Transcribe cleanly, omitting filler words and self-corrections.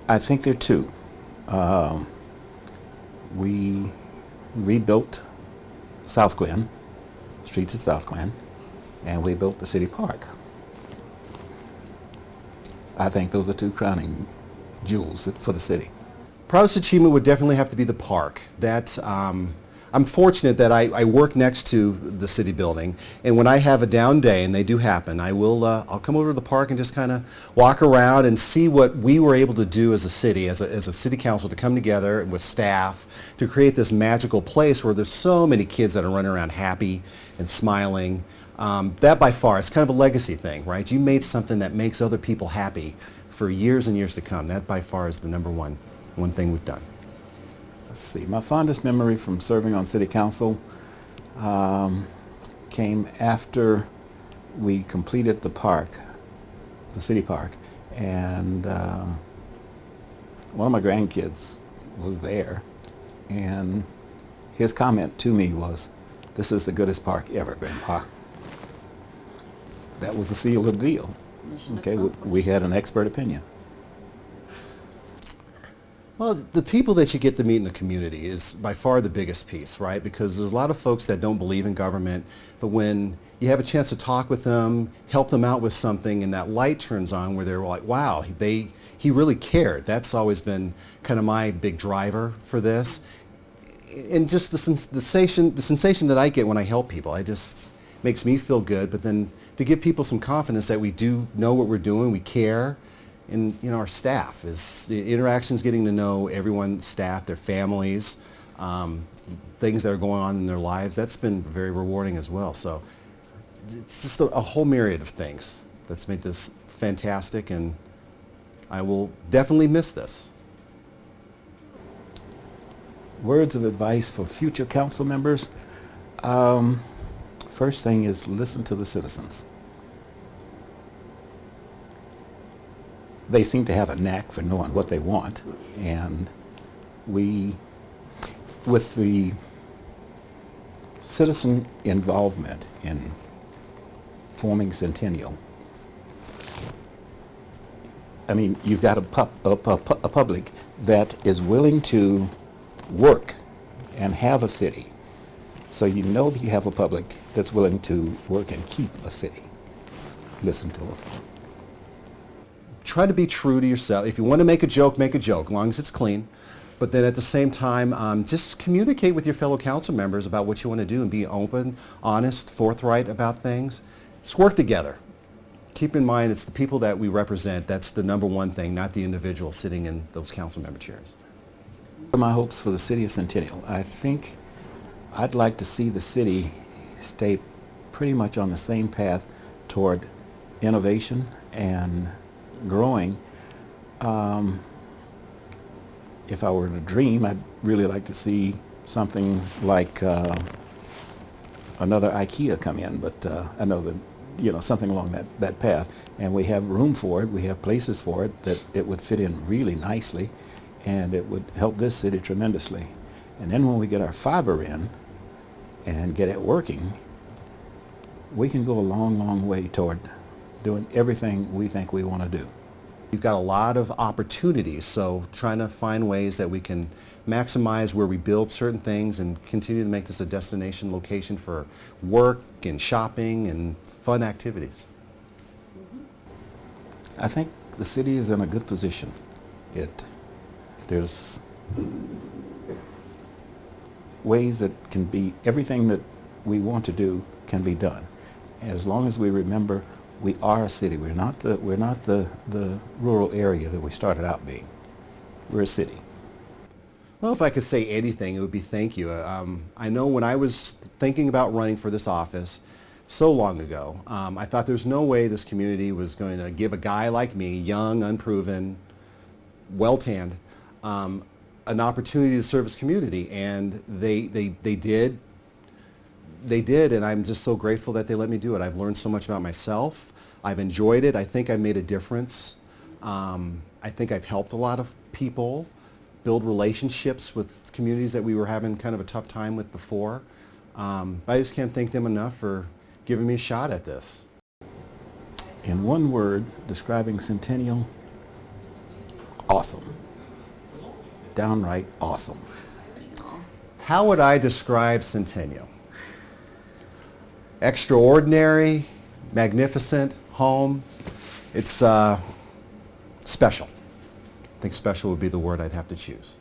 I think there are two. Um, we rebuilt South Glen, streets of South Glen, and we built the city park. I think those are two crowning jewels for the city. Proudest achievement would definitely have to be the park. I'm fortunate that I work next to the city building, and when I have a down day, and they do happen, I'll come over to the park and just kind of walk around and see what we were able to do as a city, as a city council, to come together with staff to create this magical place where there's so many kids that are running around happy and smiling. That by far, it's kind of a legacy thing, right? You made something that makes other people happy for years and years to come. That by far is the number one thing we've done. Let's see, my fondest memory from serving on city council came after we completed the park, the city park, and one of my grandkids was there, and his comment to me was, "This is the goodest park ever, Grandpa." That was the seal of the deal. Okay, we had an expert opinion. Well, the people that you get to meet in the community is by far the biggest piece, right? Because there's a lot of folks that don't believe in government, but when you have a chance to talk with them, help them out with something, and that light turns on where they're like, wow, he really cared. That's always been kind of my big driver for this. And just the sensation that I get when I help people, it just makes me feel good. But then to give people some confidence that we do know what we're doing, we care. And our staff is interactions, getting to know everyone's staff, their families, things that are going on in their lives. That's been very rewarding as well. So it's just a whole myriad of things that's made this fantastic, and I will definitely miss this. Words of advice for future council members. First thing is listen to the citizens. They seem to have a knack for knowing what they want, and with the citizen involvement in forming Centennial, I mean, you've got a public that is willing to work and have a city. So you know that you have a public that's willing to work and keep a city. Listen to them. Try to be true to yourself. If you want to make a joke, as long as it's clean. But then at the same time, just communicate with your fellow council members about what you want to do and be open, honest, forthright about things. Just work together. Keep in mind, it's the people that we represent. That's the number one thing, not the individual sitting in those council member chairs. My hopes for the city of Centennial. I think I'd like to see the city stay pretty much on the same path toward innovation and growing. If I were to dream, I'd really like to see something like another IKEA come in, but I know that something along that path, and we have room for it, we have places for it, that it would fit in really nicely, and it would help this city tremendously. And then when we get our fiber in and get it working, we can go a long, long way toward doing everything we think we want to do. We've got a lot of opportunities, so trying to find ways that we can maximize where we build certain things and continue to make this a destination location for work and shopping and fun activities. I think the city is in a good position. There's ways that can be, everything that we want to do can be done. As long as we remember we are a city. We're not the rural area that we started out being. We're a city. Well, if I could say anything, it would be thank you. I know when I was thinking about running for this office so long ago, I thought there's no way this community was going to give a guy like me, young, unproven, well-tanned, an opportunity to serve his community, and they did. They did, and I'm just so grateful that they let me do it. I've learned so much about myself. I've enjoyed it. I think I've made a difference. I think I've helped a lot of people build relationships with communities that we were having kind of a tough time with before. I just can't thank them enough for giving me a shot at this. In one word, describing Centennial, awesome. Downright awesome. How would I describe Centennial? Extraordinary, magnificent home. It's special. I think special would be the word I'd have to choose.